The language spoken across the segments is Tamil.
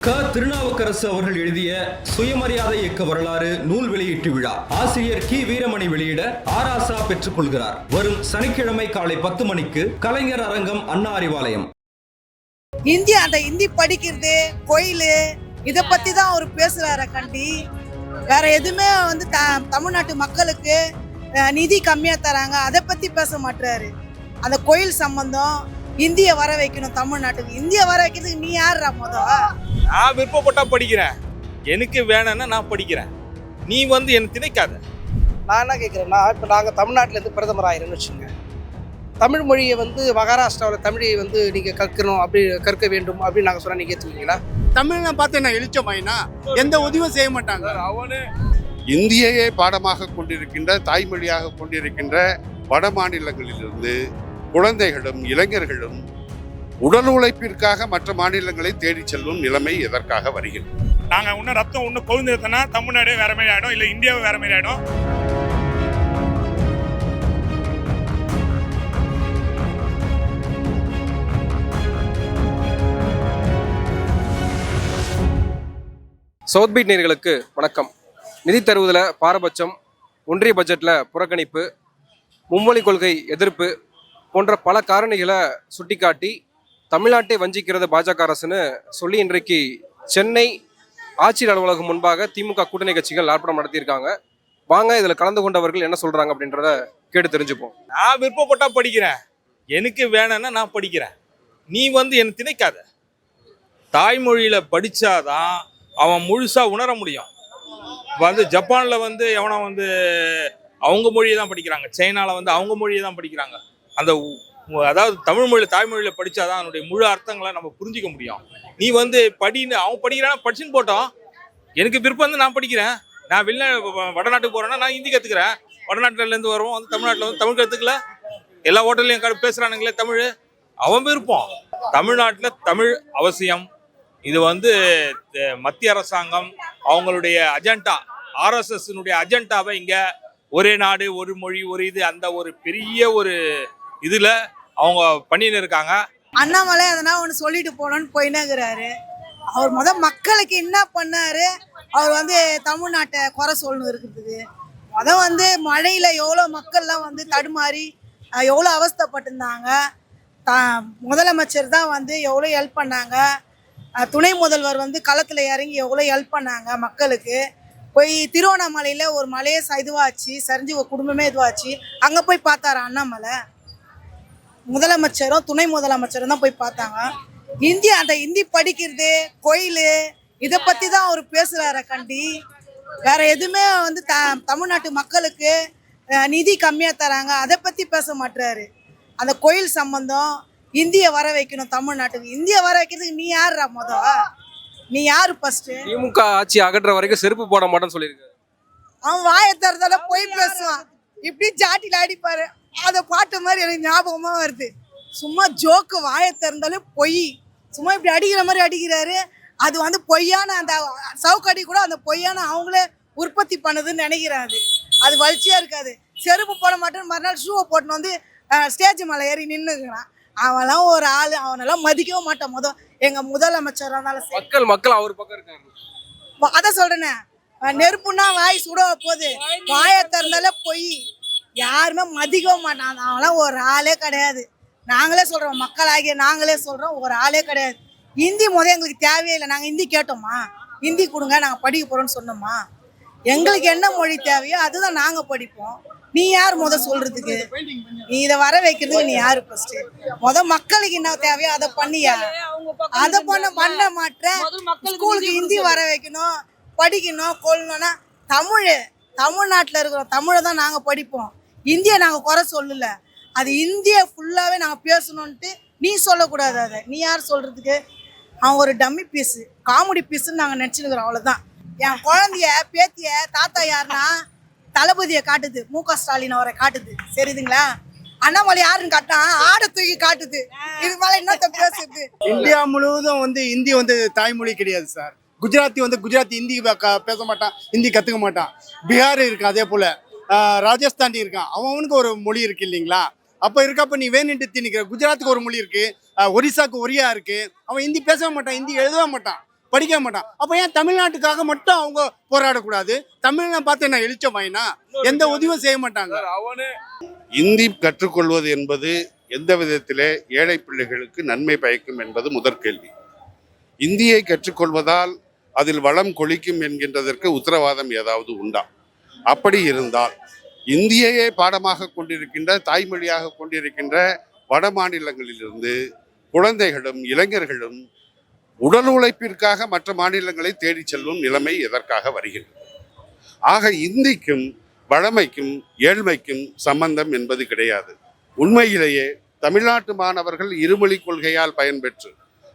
திருநாவுக்கரசு அவர்கள் எழுதிய சுயமரியாதை இயக்க வரலாறு நூல் வெளியீட்டு விழா ஆசிரியர் கி வீரமணி வெளியிட ஆராசா பெற்றுக் கொள்கிறார். வரும் சனிக்கிழமை காலை 10 மணிக்கு கலைஞர் அரங்கம், அண்ணா அறிவாலயம். இந்தியா அந்த இந்தி படிக்கிறது கோயிலு இதை பத்தி தான் அவர் பேசுறாரு கண்டி. வேற எதுவுமே தமிழ்நாட்டு மக்களுக்கு நிதி கம்மியா தராங்க அதை பத்தி பேச மாட்டாரு. அந்த கோயில் சம்பந்தம் இந்திய வர வைக்கணும் தமிழ்நாட்டுக்கு. இந்திய வர வைக்கிறதுக்கு நீ யாருடா நான் விருப்பப்பட்டா படிக்கிறேன், எனக்கு வேணும்னா நான் படிக்கிறேன், நீ என்ன திணைக்காத. நான் என்ன கேட்குறேன்னா, இப்போ நாங்கள் தமிழ்நாட்டிலேருந்து பிரதமர் ஆயிரம்னு வச்சுங்க, தமிழ் மொழியை மகாராஷ்டிராவில் தமிழை நீங்கள் கற்க வேண்டும் அப்படின்னு நாங்கள் சொன்னால் நீங்கள் ஏற்றுவீங்களா? தமிழ்ல பார்த்து என்ன எழுச்சமாயினா எந்த உதவியும் செய்ய மாட்டாங்க. அவனு இந்தியையே பாடமாக கொண்டிருக்கின்ற, தாய்மொழியாக கொண்டிருக்கின்ற வட மாநிலங்களிலிருந்து குழந்தைகளும் இளைஞர்களும் உடல் உழைப்பிற்காக மற்ற மாநிலங்களை தேடி செல்லும் நிலைமை எதற்காக வருகிறது? நாங்கள் இன்னும் ரத்தம் இன்னும் கொழுந்துனா தமிழ்நாடே வேற மாதிரி ஆகிடும், இல்லை இந்தியாவே வேற மாதிரி ஆகிடும். சவுத் பீட் நேயர்களுக்கு வணக்கம். நிதி தருவதில் பாரபட்சம், ஒன்றிய பட்ஜெட்டில் புறக்கணிப்பு, மும்மொழி கொள்கை எதிர்ப்பு போன்ற பல காரணிகளை சுட்டிக்காட்டி தமிழ்நாட்டை வஞ்சிக்கிறது பாஜக அரசுன்னு சொல்லி இன்றைக்கு சென்னை ஆட்சியர் அலுவலகம் முன்பாக திமுக கூட்டணி கட்சிகள் ஆர்ப்பாட்டம் நடத்தியிருக்காங்க. வாங்க இதில் கலந்து கொண்டவர்கள் என்ன சொல்றாங்க அப்படின்றத கேட்டு தெரிஞ்சுப்போம். நான் விருப்பப்பட்டா படிக்கிறேன், எனக்கு வேணும்னா நான் படிக்கிறேன், நீ என்ன திணைக்காத. தாய்மொழியில படிச்சாதான் அவன் முழுசா உணர முடியும். ஜப்பான்ல எவனா அவங்க மொழியை தான் படிக்கிறாங்க, சைனால அவங்க மொழியை தான் படிக்கிறாங்க. அதாவது தமிழ் மொழியில் தாய்மொழியில் படித்தாதான் அதனுடைய முழு அர்த்தங்களை நம்ம புரிஞ்சிக்க முடியும். நீ படின்னு அவன் படிக்கிறான், படிச்சுன்னு போட்டோம், எனக்கு விருப்பம் நான் படிக்கிறேன். நான் வடநாட்டுக்கு போகிறேன்னா நான் ஹிந்தி கற்றுக்கிறேன், வடநாட்டிலேருந்து வருவோம் தமிழ்நாட்டில் தமிழ் கற்றுக்கல, எல்லா ஹோட்டல்லையும் பேசுகிறானுங்களே தமிழ், அவன் விருப்பம். தமிழ்நாட்டில் தமிழ் அவசியம். இது மத்திய அரசாங்கம் அவங்களுடைய அஜெண்டா, ஆர்எஸ்எஸ்னுடைய அஜெண்டாவை இங்கே ஒரே நாடு ஒரு மொழி ஒரு இது அந்த ஒரு பெரிய ஒரு இதுல அவங்க பண்ணின்னு இருக்காங்க. அண்ணாமலை அதனா ஒன்று சொல்லிட்டு போனோன்னு போயினாங்கிறாரு. அவர் மக்களுக்கு என்ன பண்ணாரு? அவர் தமிழ்நாட்டை குறை சொல்லணும் இருக்கிறதுக்கு. மழையில எவ்வளோ மக்கள்லாம் தடுமாறி எவ்வளோ அவஸ்தைப்பட்டிருந்தாங்க. முதலமைச்சர் தான் எவ்வளோ ஹெல்ப் பண்ணாங்க. துணை முதல்வர் களத்தில் இறங்கி எவ்வளோ ஹெல்ப் பண்ணாங்க மக்களுக்கு. போய் திருவண்ணாமலையில் ஒரு மலையே இதுவாச்சு, சரிஞ்சு ஒரு குடும்பமே இதுவாச்சு, அங்கே போய் பார்த்தாரா அண்ணாமலை? முதலமைச்சரும் துணை முதலமைச்சரும் தான் போய் பார்த்தாங்க. அந்த இந்தி படிக்கிறது கோயில் இதை பற்றி தான் அவர் பேசுகிறார கண்டி. வேற எதுவுமே தமிழ்நாட்டு மக்களுக்கு நிதி கம்மியாக தராங்க அதை பற்றி பேச மாட்டாரு. அந்த கோயில் சம்பந்தம் இந்திய வர வைக்கணும் தமிழ்நாட்டுக்கு. இந்திய வர வைக்கிறதுக்கு நீ யாருடா நீ யாரு? ஃபர்ஸ்ட் திமுக ஆட்சி அகற்ற வரைக்கும் செருப்பு போட மாட்டேன்னு சொல்லியிருக்காரு. அவன் வாயை தரதால போய் பேசுவான், இப்படி ஜாட்டில அடிப்பாரு. அதை பாட்டு மாதிரி எனக்கு ஞாபகமா வருது. சும்மா ஜோக்கு, வாயை திறந்தாலும் பொய், சும்மா இப்படி அடிக்கிற மாதிரி அடிக்கிறாரு. அது பொய்யான அந்த சவுக்கடி கூட அந்த பொய்யான அவங்களே உற்பத்தி பண்ணுதுன்னு நினைக்கிறாரு. அது வளர்ச்சியா இருக்காது. செருப்பு போட மாட்டேன்னு மறுநாள் ஷூவை போட்டுன்னு ஸ்டேஜ் மேலே ஏறி நின்றுக்கிறான். அவன்லாம் ஒரு ஆள், அவனெல்லாம் மதிக்கவும் மாட்டான். எங்க முதலமைச்சர் மக்கள் அவர் பக்கம் இருக்காங்க. அதான் சொல்றேனே, நெருப்புனா வாய் சுட போகுது, வாயை திறந்தாலே பொய், யாருமே மதிக்கவும் மாட்டான். அவன்லாம் ஒரு ஆளே கிடையாது. நாங்களே சொல்றோம், மக்களாகிய நாங்களே சொல்றோம், ஒரு ஆளே கிடையாது. ஹிந்தி எங்களுக்கு தேவையே இல்லை. நாங்கள் ஹிந்தி கேட்டோமா? ஹிந்தி கொடுங்க, நாங்கள் படிக்க போறோம்னு சொன்னோமா? எங்களுக்கு என்ன மொழி தேவையோ அதுதான் நாங்கள் படிப்போம். நீ யார் சொல்றதுக்கு? நீ இதை வர வைக்கிறதுக்கு நீ யாரு? ஃபர்ஸ்ட் மக்களுக்கு என்ன தேவையோ அதை பண்ணியா? அதை பண்ண மாட்டேன். ஸ்கூலுக்கு ஹிந்தி வர வைக்கணும், படிக்கணும், கொள்ளணும்னா தமிழ்நாட்டில் இருக்கிறோம், தமிழை தான் நாங்கள் படிப்போம். இந்தியை நாங்கள் குறை சொல்லல, அது இந்தியை ஃபுல்லாகவே நாங்கள் பேசணுன்ட்டு நீ சொல்லக்கூடாது. அதை நீ யார் சொல்றதுக்கு? அவன் ஒரு டம்மி பீஸு, காமெடி பீஸுன்னு நாங்கள் நினச்சிருக்கிறோம், அவ்வளோதான். என் குழந்தைய பேத்திய தாத்தா யாருன்னா தளபதியை காட்டுது, மு.க. ஸ்டாலின் அவரை காட்டுது, சரிதுங்களா? அண்ணாமலை யாருன்னு காட்டான், ஆடை தூக்கி காட்டுது. இது மேல என்னத்த பேசுது? இந்தியா முழுவதும் ஹிந்தி தாய்மொழி கிடையாது சார். குஜராத்தி குஜராத்தி ஹிந்தி பேச மாட்டான், ஹிந்தி கற்றுக்க மாட்டான். பீகார் இருக்கு, அதே போல் ராஜஸ்தானி இருக்கான், அவனுக்கு ஒரு மொழி இருக்கு இல்லைங்களா? அப்போ இருக்கப்ப நீ வேணுன்ட்டு திணிக்கிற. குஜராத்துக்கு ஒரு மொழி இருக்கு, ஒரிசாக்கு ஒரியா இருக்கு, அவன் ஹிந்தி பேசவே மாட்டான், ஹிந்தி எழுதவே மாட்டான். படிக்க மாட்டான். அப்போ ஏன் தமிழ்நாட்டுக்காக மட்டும் அவங்க போராடக்கூடாது? தமிழ்நாடு பார்த்து என்ன எழுச்ச வாயினா எந்த உதவியும் செய்ய மாட்டாங்க. இந்தி கற்றுக்கொள்வது என்பது எந்த விதத்திலே ஏழை பிள்ளைகளுக்கு நன்மை பயக்கும் என்பது முதற் கேள்வி. இந்தியை கற்றுக்கொள்வதால் அதில் வளம் கொளிக்கும் என்கின்றதற்கு உத்தரவாதம் ஏதாவது உண்டா? அப்படி இருந்தால் இந்தியையே பாடமாக கொண்டிருக்கின்ற, தாய்மொழியாக கொண்டிருக்கின்ற வட மாநிலங்களிலிருந்து குழந்தைகளும் இளைஞர்களும் உடல் உழைப்பிற்காக மற்ற மாநிலங்களை தேடி செல்லும் நிலைமை எதற்காக வருகிறது? ஆக இந்திக்கும் வழமைக்கும் ஏழ்மைக்கும் சம்பந்தம் என்பது கிடையாது. உண்மையிலேயே தமிழ்நாட்டு மாணவர்கள் இருமொழி கொள்கையால் பயன்பெற்று,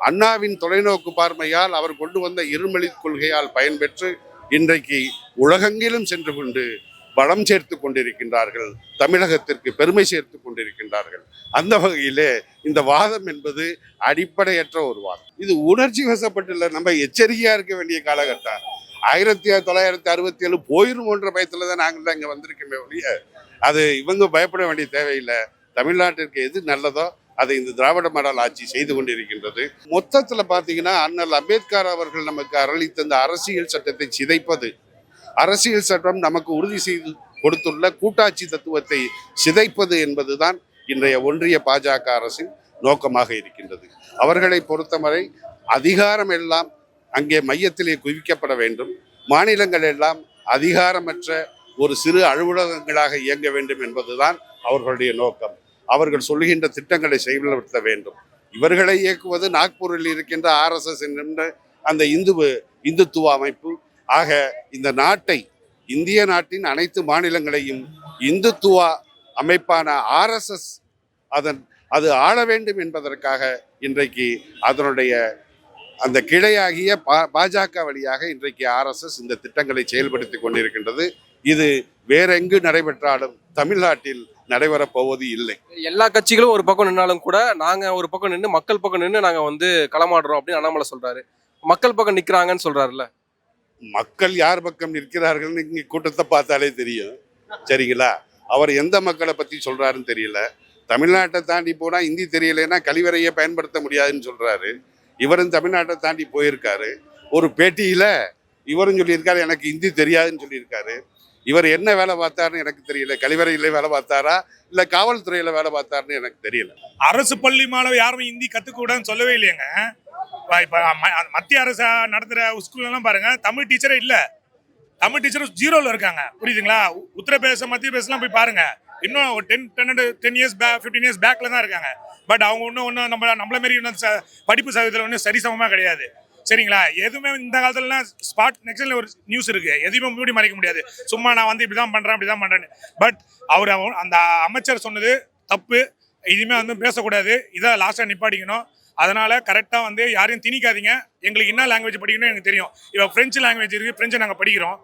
அண்ணாவின் தொலைநோக்கு பார்வையால் அவர் கொண்டு வந்த இருமொழி கொள்கையால் பயன்பெற்று இன்றைக்கு உலகெங்கிலும் சென்று கொண்டு வளம் சேர்த்து கொண்டிருக்கின்றார்கள், தமிழகத்திற்கு பெருமை சேர்த்து கொண்டிருக்கின்றார்கள். அந்த வகையிலே இந்த வாதம் என்பது அடிப்படையற்ற ஒரு வாதம். இது உணர்ச்சி வசப்பட்டுள்ள, நம்ம எச்சரிக்கையா இருக்க வேண்டிய காலகட்டம். 1967 போயிருமோன்ற பயத்துல தான் நாங்கள் இங்கே வந்திருக்கோமே ஒழிய, அது இவங்க பயப்பட வேண்டிய தேவையில்லை. தமிழ்நாட்டிற்கு எது நல்லதோ அதை இந்த திராவிட மாடல் ஆட்சி செய்து கொண்டிருக்கின்றது. மொத்தத்தில் பார்த்தீங்கன்னா அண்ணல் அம்பேத்கர் அவர்கள் நமக்கு அருளித்தந்த அரசியல் சட்டத்தை சிதைப்பது, அரசியல் சட்டம் நமக்கு உறுதி செய்து கொடுத்துள்ள கூட்டாட்சி தத்துவத்தை சிதைப்பது என்பதுதான் இன்றைய ஒன்றிய பாஜக அரசின் நோக்கமாக இருக்கின்றது. அவர்களை பொறுத்தவரை அதிகாரம் எல்லாம் அங்கே மையத்திலே குவிக்கப்பட வேண்டும், மாநிலங்கள் எல்லாம் அதிகாரமற்ற ஒரு சிறு அலுவலகங்களாக இயங்க வேண்டும் என்பதுதான் அவர்களுடைய நோக்கம். அவர்கள் சொல்லுகின்ற திட்டங்களை செயல்படுத்த வேண்டும். இவர்களை இயக்குவது நாக்பூரில் இருக்கின்ற RSS என்கின்ற அந்த இந்துத்துவ அமைப்பு. ஆக இந்த நாட்டை, இந்திய நாட்டின் அனைத்து மாநிலங்களையும் இந்துத்துவ அமைப்பான RSS அது ஆள வேண்டும் என்பதற்காக இன்றைக்கு அதனுடைய அந்த கிளையாகிய பாஜக வழியாக இன்றைக்கு RSS இந்த திட்டங்களை செயல்படுத்தி கொண்டிருக்கின்றது. இது வேறெங்கு நடைபெற்றாலும் தமிழ்நாட்டில் நடைபெறப் போவது இல்லை. எல்லா கட்சிகளும் ஒரு பக்கம் நின்னாலும் கூட நாங்க ஒரு பக்கம் நின்று, மக்கள் பக்கம் நின்று நாங்க களமாடுறோம் அப்படின்னு அண்ணாமலை சொல்றாரு. மக்கள் பக்கம் நிக்கிறாங்கன்னு சொல்றாருல்ல. மக்கள் யார் பக்கம் நிற்கிறார்கள் இங்கே கூட்டத்தை பார்த்தாலே தெரியும். சரிங்களா? அவர் எந்த மக்களை பற்றி சொல்றாருன்னு தெரியல. தமிழ்நாட்டை தாண்டி போனால் இந்தி தெரியலைன்னா கழிவறையை பயன்படுத்த முடியாதுன்னு சொல்றாரு. இவரும் தமிழ்நாட்டை தாண்டி போயிருக்காரு. ஒரு பேட்டியில இவரும் சொல்லியிருக்காரு எனக்கு இந்தி தெரியாதுன்னு சொல்லியிருக்காரு. இவர் என்ன வேலை பார்த்தாருன்னு எனக்கு தெரியல. கழிவறையில வேலை பார்த்தாரா இல்லை காவல்துறையில வேலை பார்த்தாருன்னு எனக்கு தெரியல. அரசு பள்ளி மாணவர் யாரும் இந்தி கற்றுக்கூடாதுன்னு சொல்லவே இல்லையாங்க. இப்போ மத்திய அரசு நடத்துகிற ஸ்கூல்லாம் பாருங்க, தமிழ் டீச்சரே இல்லை. தமிழ் டீச்சரும் 0ல இருக்காங்க. புரியுதுங்களா? உத்தரப்பிரதேசம், மத்திய பிரதேசலாம் போய் பாருங்க, இன்னும் 10 இயர்ஸ் 15 இயர்ஸ் பேக்கில் தான் இருக்காங்க. பட் அவங்க ஒன்றும் நம்மள மாரி இன்னும் படிப்பு சதவீதத்தில் ஒன்றும் சரிசமமாக கிடையாது. சரிங்களா? எதுவுமே இந்த காலத்துலலாம் ஸ்பாட் நெக்ஸ்ட்ல ஒரு நியூஸ் இருக்கு, எதுவுமே மூடி மறைக்க முடியாது. சும்மா நான் இப்படிதான் பண்றேன் அப்படிதான் பண்றேன்னு. பட் அவர் அந்த அமைச்சர் சொன்னது தப்பு, இனிமே பேசக்கூடாது, இதை லாஸ்டா நிப்பாட்டிக்கணும். அதனால கரெக்டாக யாரையும் திணிக்காதீங்க. எங்களுக்கு என்ன லாங்குவேஜ் படிக்கணும்னு எனக்கு தெரியும். இப்போ ஃப்ரெஞ்சு லாங்குவேஜ் இருக்குது, ஃப்ரெஞ்சை நாங்கள் படிக்கிறோம்.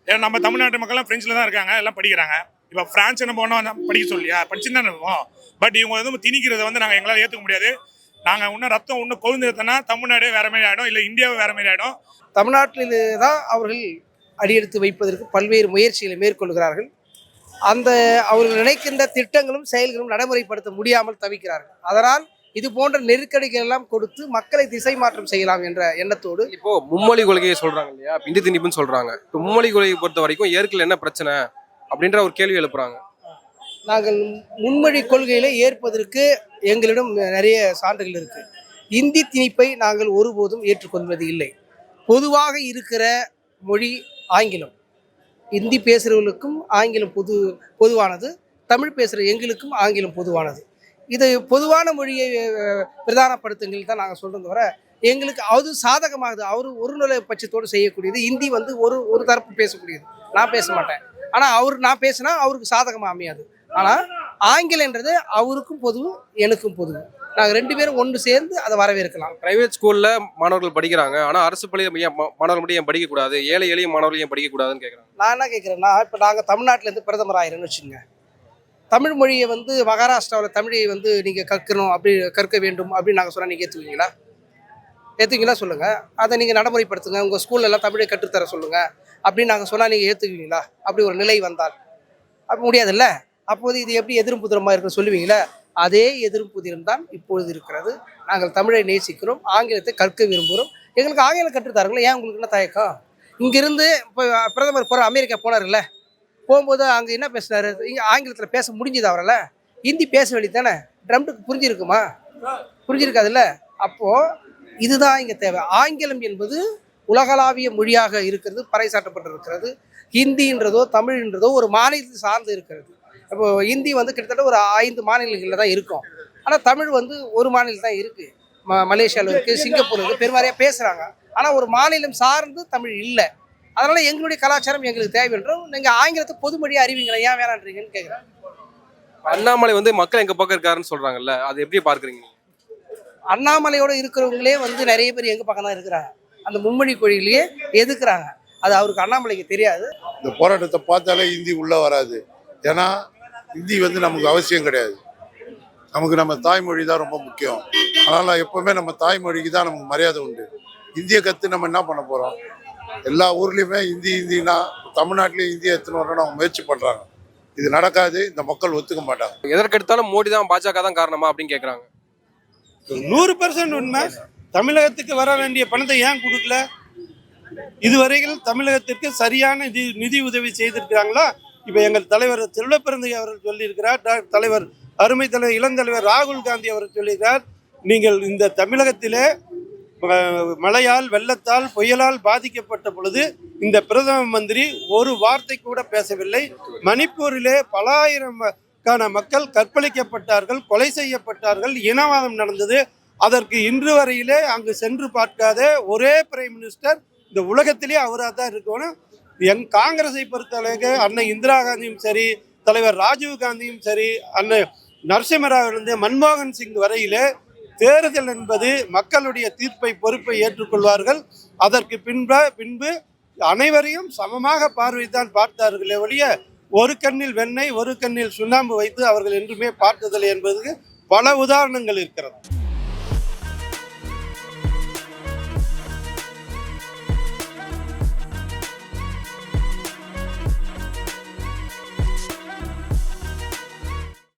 ஏன்னா நம்ம தமிழ்நாட்டு மக்கள்லாம் ஃப்ரெஞ்சில் தான் இருக்காங்க, எல்லாம் படிக்கிறாங்க. இப்போ ஃப்ரான்ஸ் என்ன போனோம் படிக்க சொல்லியா, படிச்சு தான் இருக்கோம். பட் இவங்க திணிக்கிறத நாங்கள் எங்களால் ஏற்றுக்க முடியாது. நாங்கள் இன்னும் ரத்தம் இன்னும் கொழுந்துனா தமிழ்நாடே வேற மாதிரி ஆகிடும், இல்லை இந்தியாவே வேற மாதிரி ஆகிடும். தமிழ்நாட்டில் தான் அவர்கள் அடியெடுத்து வைப்பதற்கு பல்வேறு முயற்சிகளை மேற்கொள்கிறார்கள். அந்த அவர்கள் நினைக்கின்ற திட்டங்களும் செயல்களும் நடைமுறைப்படுத்த முடியாமல் தவிக்கிறார்கள். அதனால் இது போன்ற நெருக்கடிகள் எல்லாம் கொடுத்து மக்களை திசை மாற்றம் செய்யலாம் என்ற எண்ணத்தோடு இப்போ மும்மொழி கொள்கையை சொல்றாங்க இல்லையா, இந்தி திணிப்புன்னு சொல்றாங்க. இப்போ மும்மொழி கொள்கையை பொறுத்த வரைக்கும் ஏற்கனவே என்ன பிரச்சனை அப்படின்ற ஒரு கேள்வி எழுப்புறாங்க. நாங்கள் முன்மொழி கொள்கையில ஏற்பதற்கு எங்களிடம் நிறைய சான்றுகள் இருக்கு. இந்தி திணிப்பை நாங்கள் ஒருபோதும் ஏற்றுக்கொள்வது இல்லை. பொதுவாக இருக்கிற மொழி ஆங்கிலம். இந்தி பேசுகிறவர்களுக்கும் ஆங்கிலம் பொதுவானது, தமிழ் பேசுகிற எங்களுக்கும் ஆங்கிலம் பொதுவானது. இது பொதுவான மொழியை பிரதானப்படுத்துங்கள் தான் நாங்கள் சொல்கிறத தவிர எங்களுக்கு அது சாதகமாகுது. அவர் ஒரு நிலை பட்சத்தோடு செய்யக்கூடியது. இந்தி ஒரு தரப்பு பேசக்கூடியது, நான் பேச மாட்டேன். ஆனால் நான் பேசினா அவருக்கு சாதகமாக அமையாது. ஆனால் ஆங்கிலன்றது அவருக்கும் பொது, எனக்கும் பொது. நாங்கள் 2 பேரும் ஒன்று சேர்ந்து அதை வரவேற்கலாம். பிரைவேட் ஸ்கூலில் மாணவர்கள் படிக்கிறாங்க, ஆனால் அரசு பள்ளியில் மாணவர்கள் மட்டும் ஏன் படிக்கக்கூடாது, ஏழை எளிய மாணவர்கள் ஏன் படிக்கக்கூடாதுன்னு கேட்குறாங்க. நான் என்ன கேட்குறேன்னா, இப்போ நாங்கள் தமிழ்நாட்டிலேருந்து பிரதமர் ஆயிரம்னு வச்சுங்க, தமிழ் மொழியை மகாராஷ்டிராவில் தமிழை நீங்கள் கற்க வேண்டும் அப்படின்னு நாங்கள் சொன்னால் நீங்கள் ஏற்றுக்குவீங்களா சொல்லுங்கள். அதை நீங்கள் நடைமுறைப்படுத்துங்க, உங்கள் ஸ்கூல்லலாம் தமிழை கற்றுத்தர சொல்லுங்கள் அப்படின்னு நாங்கள் சொன்னால் நீங்கள் ஏற்றுக்குவீங்களா? அப்படி ஒரு நிலை வந்தால் அப்போ முடியாதுல்ல. அப்போது இது எப்படி எதிரும் புதிரமாக இருக்குன்னு சொல்லுவீங்களா? அதே எதிரும் புதிரம் தான் இப்பொழுது இருக்கிறது. நாங்கள் தமிழை நேசிக்கிறோம், ஆங்கிலத்தை கற்க விரும்புகிறோம். எங்களுக்கு ஆங்கிலம் கற்றுத்தாருங்களா, ஏன் உங்களுக்கு என்ன தயக்கம்? இங்கிருந்து இப்போ பிரதமர் அமெரிக்கா போனார்ல, போகும்போது அங்கே என்ன பேசினாரு? இங்கே ஆங்கிலத்தில் பேச முடிஞ்சுது அவரால். ஹிந்தி பேச வேண்டியது தானே? ட்ரம்ப்டுக்கு புரிஞ்சிருக்குமா? புரிஞ்சிருக்காதுல்ல. அப்போது இதுதான் இங்கே தேவை. ஆங்கிலம் என்பது உலகளாவிய மொழியாக இருக்கிறது, பறைசாற்றப்பட்டிருக்கிறது. ஹிந்தின்றதோ தமிழ்ன்றதோ ஒரு மாநிலத்தை சார்ந்து இருக்கிறது. இப்போ ஹிந்தி வந்து கிட்டத்தட்ட ஒரு 5 மாநிலங்களில் தான் இருக்கும். ஆனால் தமிழ் வந்து ஒரு மாநிலம் தான் இருக்குது. மலேசியாவில் இருக்குது, சிங்கப்பூர் இருக்குது, பெருவாரியாக பேசுகிறாங்க. ஆனால் ஒரு மாநிலம் சார்ந்து தமிழ் இல்லை. அதனால் எங்களுடைய கலாச்சாரம் எங்களுக்கு தேவைன்றோம். நீங்கள் ஆங்கிலத்தை பொதுமொழியாக அறிவிங்களா, ஏன் வேணான்றீங்கன்னு கேட்குறேன். அண்ணாமலை வந்து மக்கள் எங்க பக்கம் இருக்காருன்னு சொல்றாங்கல்ல, அது எப்படி பார்க்குறீங்க? அண்ணாமலையோடு இருக்கிறவங்களே வந்து நிறைய பேர் எங்கள் பக்கம் தான் இருக்கிறாங்க. அந்த மும்மொழி கொள்கையிலேயே எதுக்குறாங்க. அது அவருக்கு அண்ணாமலைக்கு தெரியாது. இந்த போராட்டத்தை பார்த்தாலே இந்தி உள்ளே வராது. ஏன்னா இந்தி வந்து நமக்கு அவசியம் கிடையாது. நமக்கு நம்ம தாய்மொழி தான் ரொம்ப முக்கியம். அதனால் எப்போவுமே நம்ம தாய்மொழிக்கு தான் நமக்கு மரியாதை உண்டு. இந்தியை கற்று நம்ம என்ன பண்ண போகிறோம்? எல்லா ஊர்லேயுமே இந்தினா தமிழ்நாட்டிலேயும் இந்தியை எடுத்துன்னு வரணும்னு அவங்க முயற்சி பண்ணுறாங்க. இது நடக்காது. இந்த மக்கள் ஒத்துக்க மாட்டாங்க. எதற்கெடுத்தாலும் மோடி தான், பாஜக தான் காரணமா அப்படின்னு கேட்குறாங்க. 100% உண்மை. தமிழகத்துக்கு வர வேண்டிய பணத்தை ஏன் கொடுக்கல? இதுவரையில் தமிழகத்திற்கு சரியான நிதி உதவி செய்திருக்கிறாங்களா? இப்போ எங்கள் தலைவர் செல்வப்பிறந்தகை அவர்கள் சொல்லியிருக்கிறார், தலைவர் அருமை தலைவர் இளந்தலைவர் ராகுல் காந்தி அவர்கள் சொல்லியிருக்கிறார், நீங்கள் இந்த தமிழகத்திலே மழையால் வெள்ளத்தால் புயலால் பாதிக்கப்பட்ட பொழுது இந்த பிரதம மந்திரி ஒரு வார்த்தை கூட பேசவில்லை. மணிப்பூரிலே பல ஆயிரக்கான மக்கள் கற்பழிக்கப்பட்டார்கள், கொலை செய்யப்பட்டார்கள், இனவாதம் நடந்தது. அதற்கு இன்று வரையிலே அங்கு சென்று பார்க்காத ஒரே பிரைம் மினிஸ்டர் இந்த உலகத்திலே அவராக தான் இருக்கணும். காங்கிரஸை பொறுத்தளவுக்கு அன்னை இந்திரா காந்தியும் சரி, தலைவர் ராஜீவ் காந்தியும் சரி, அன்னை நரசிம்மராவிலிருந்து மன்மோகன் சிங் வரையிலே தேர்தல் என்பது மக்களுடைய தீர்ப்பை பொறுப்பை ஏற்றுக்கொள்வார்கள். அதற்கு பின்பு அனைவரையும் சமமாக பார்வைத்தான் பார்த்தார்களே ஒழிய ஒரு கண்ணில் வெண்ணெய் ஒரு கண்ணில் சுண்ணாம்பு வைத்து அவர்கள் என்றுமே பார்த்ததில்லை என்பதற்கு பல உதாரணங்கள் இருக்கிறது.